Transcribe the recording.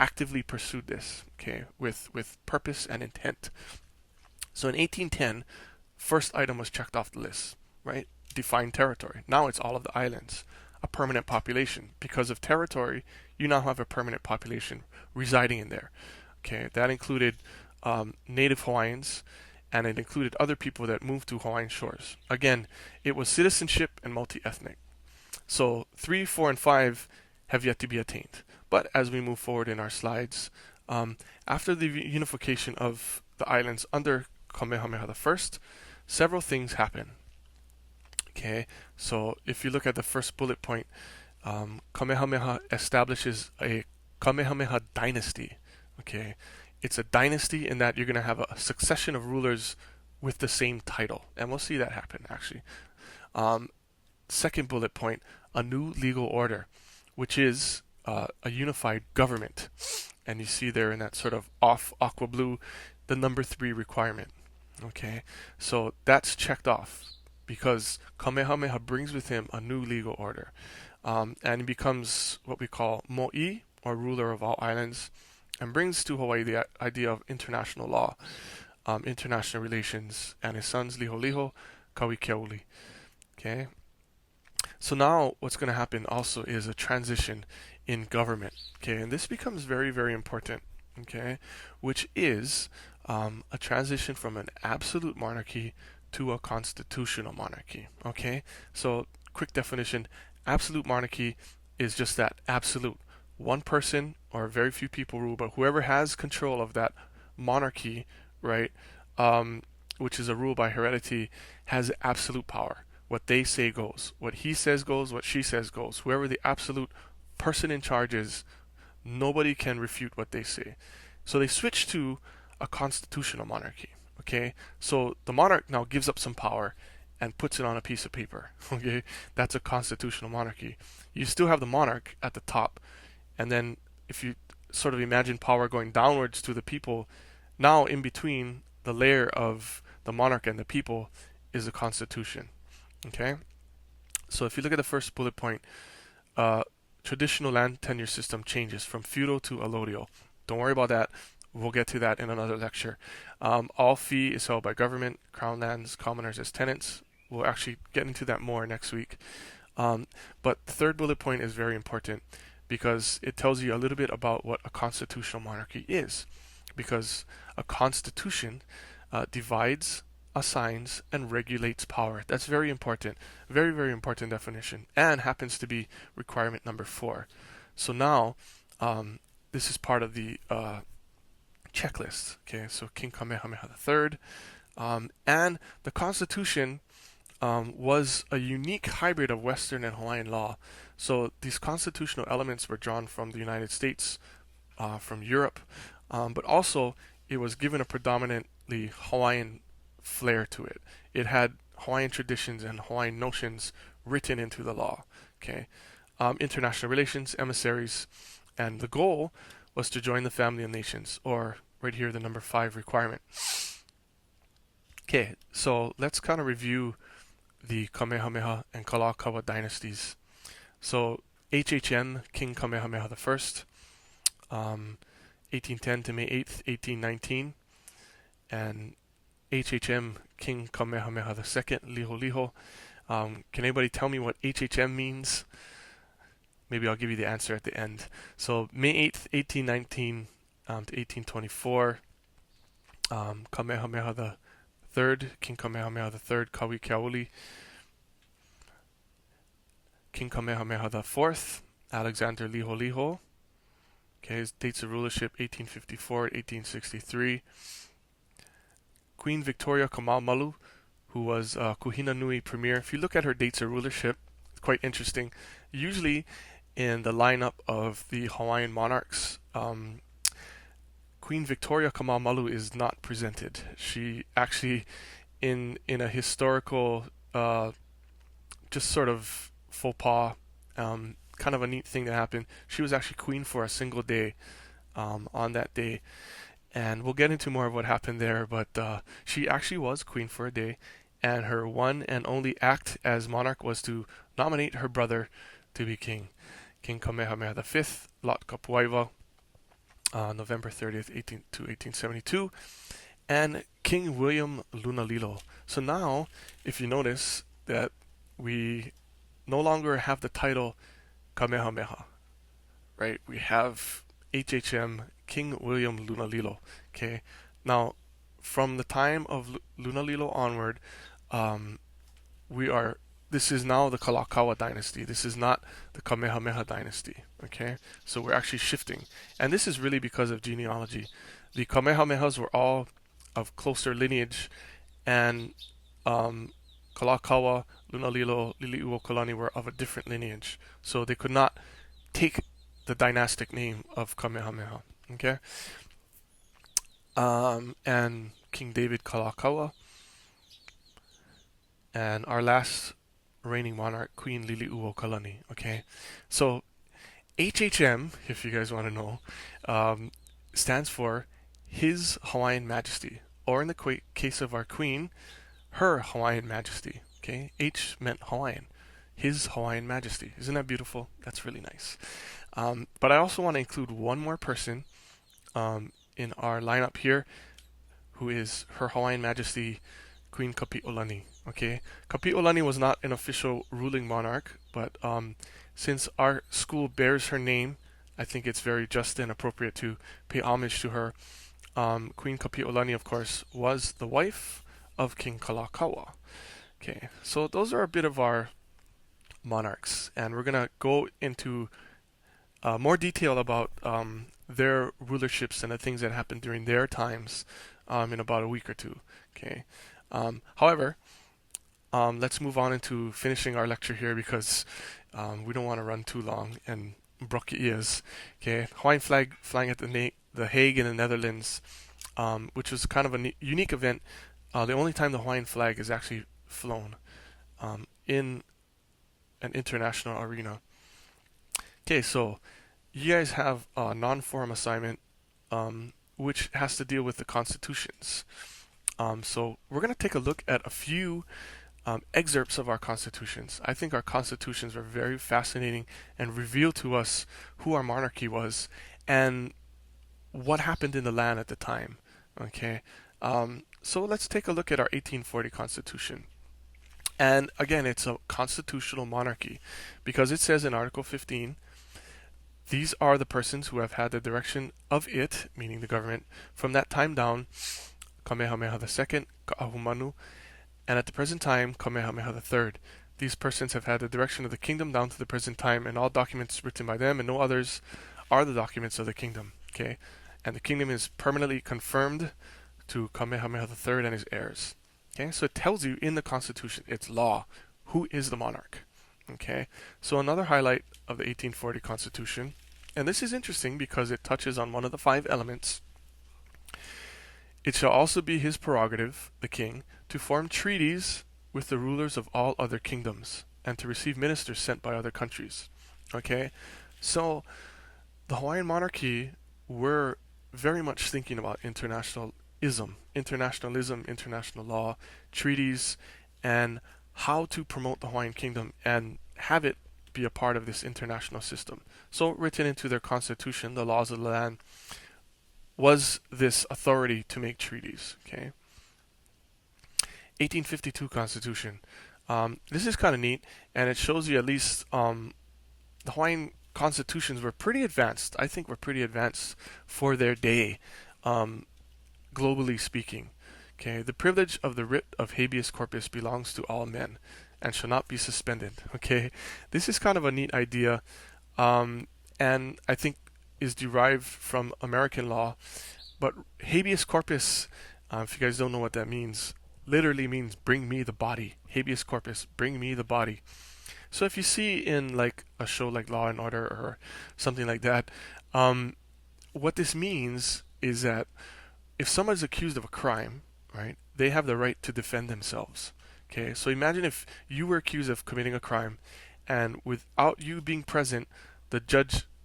actively pursued this, okay, with purpose and intent. So in 1810, first item was checked off the list, right? Defined territory. Now it's all of the islands. A permanent population. Because of territory, you now have a permanent population residing in there. Okay, that included native Hawaiians, and it included other people that moved to Hawaiian shores. Again, it was citizenship and multi-ethnic. So 3, 4, and 5 have yet to be attained. But as we move forward in our slides, after the unification of the islands under Kamehameha I, several things happen. Okay, so if you look at the first bullet point, Kamehameha establishes a Kamehameha dynasty. Okay, it's a dynasty in that you're going to have a succession of rulers with the same title, and we'll see that happen actually. Second bullet point, a new legal order, which is a unified government, and you see there in that sort of off aqua blue the number 3 requirement. Okay, so that's checked off because Kamehameha brings with him a new legal order, and he becomes what we call mo'i, or ruler of all islands, and brings to Hawaii the idea of international law, international relations, and his sons Liholiho, Kauikeauli. Okay, so now what's going to happen also is a transition in government. Okay, and this becomes very, very important. Okay, which is a transition from an absolute monarchy to a constitutional monarchy. Okay, so quick definition: absolute monarchy is just that, absolute. One person or very few people rule, but whoever has control of that monarchy, right, which is a rule by heredity, has absolute power. What they say goes. What he says goes. What she says goes. Whoever the absolute person in charge is, nobody can refute what they say. So they switch to a constitutional monarchy. Okay, so the monarch now gives up some power and puts it on a piece of paper. Okay, that's a constitutional monarchy. You still have the monarch at the top, and then if you sort of imagine power going downwards to the people, now in between the layer of the monarch and the people is the constitution. Okay, so if you look at the first bullet point, traditional land tenure system changes from feudal to allodial. Don't worry about that. We'll get to that in another lecture. All fee is held by government, crown lands, commoners as tenants. We'll actually get into that more next week. But the third bullet point is very important because it tells you a little bit about what a constitutional monarchy is. Because a constitution divides, assigns, and regulates power. That's very important. Very, very important definition. And happens to be requirement number 4. So now, this is part of the checklist. Okay, so King Kamehameha III. And the Constitution was a unique hybrid of Western and Hawaiian law. So these constitutional elements were drawn from the United States, from Europe, but also it was given a predominantly Hawaiian flair to it. It had Hawaiian traditions and Hawaiian notions written into the law. Okay, international relations, emissaries, and the goal was to join the family of nations, or right here the number 5 requirement. Okay, so let's kind of review the Kamehameha and Kalakaua dynasties. So HHN, King Kamehameha I, 1810 to May 8th, 1819, and HHM, King Kamehameha II, Liholiho. Can anybody tell me what HHM means? Maybe I'll give you the answer at the end. So May 8th, 1819 to 1824, Kamehameha III, King Kamehameha III, Kauikeauli. King Kamehameha IV, Alexander Liholiho. Okay, his dates of rulership 1854 1863. Queen Victoria Kamamalu, who was Kuhina Nui Premier. If you look at her dates of rulership, it's quite interesting. Usually in the lineup of the Hawaiian monarchs, Queen Victoria Kamamalu is not presented. She actually, in a historical, just sort of faux pas, kind of a neat thing that happened, she was actually queen for a single day on that day. And we'll get into more of what happened there, but she actually was queen for a day, and her one and only act as monarch was to nominate her brother to be king, King Kamehameha V, Lot Kapuaiwa. November 30th, 1872, and King William Lunalilo. So now, if you notice that we no longer have the title Kamehameha, right? We have HHM King William Lunalilo. Okay, now from the time of Lunalilo onward, um, we are. This is now the Kalakaua dynasty. This is not the Kamehameha dynasty. Okay, so we're actually shifting, and this is really because of genealogy. The Kamehamehas were all of closer lineage, and Kalakaua, Lunalilo, Liliuokalani were of a different lineage, so they could not take the dynastic name of Kamehameha. Okay, and King David Kalakaua, and our last reigning monarch, Queen Liliuokalani. Okay, so HHM, if you guys want to know, stands for His Hawaiian Majesty, or in the case of our queen, Her Hawaiian Majesty. Okay, H meant Hawaiian. His Hawaiian Majesty. Isn't that beautiful? That's really nice. But I also want to include one more person in our lineup here, who is Her Hawaiian Majesty Queen Kapi'olani. Okay, Kapi'olani was not an official ruling monarch, but since our school bears her name, I think it's very just and appropriate to pay homage to her. Queen Kapi'olani, of course, was the wife of King Kalakaua. Okay, so those are a bit of our monarchs, and we're gonna go into more detail about their rulerships and the things that happened during their times in about a week or two. Okay. However, let's move on into finishing our lecture here because we don't want to run too long and broke your ears. Okay, Hawaiian flag flying at the Hague in the Netherlands, which was kind of a unique event. The only time the Hawaiian flag is actually flown in an international arena. Okay, so you guys have a non-forum assignment which has to deal with the constitutions. So we're going to take a look at a few excerpts of our constitutions. I think our constitutions are very fascinating and reveal to us who our monarchy was and what happened in the land at the time. Okay, so let's take a look at our 1840 Constitution. And again, it's a constitutional monarchy because it says in Article 15, these are the persons who have had the direction of it, meaning the government, from that time down, Kamehameha II, Ka'ahumanu, and at the present time, Kamehameha III. These persons have had the direction of the kingdom down to the present time, and all documents written by them and no others are the documents of the kingdom. Okay, and the kingdom is permanently confirmed to Kamehameha III and his heirs. Okay, so it tells you in the Constitution, it's law, who is the monarch. Okay, so another highlight of the 1840 Constitution, and this is interesting because it touches on one of the 5 elements. It shall also be his prerogative, the king, to form treaties with the rulers of all other kingdoms, and to receive ministers sent by other countries. Okay, so the Hawaiian monarchy were very much thinking about internationalism, international law, treaties, and how to promote the Hawaiian kingdom and have it be a part of this international system. So written into their constitution, the laws of the land, was this authority to make treaties. Okay. 1852 Constitution. This is kind of neat, and it shows you at least the Hawaiian constitutions were pretty advanced. I think were pretty advanced for their day, globally speaking. Okay, the privilege of the writ of habeas corpus belongs to all men, and shall not be suspended. Okay, this is kind of a neat idea, and I think is derived from American law. But habeas corpus, if you guys don't know what that means, literally means bring me the body. Habeas corpus, bring me the body. So if you see in like a show like Law and Order or something like that, what this means is that if someone's accused of a crime, right, they have the right to defend themselves. Okay, so imagine if you were accused of committing a crime, and without you being present, the judge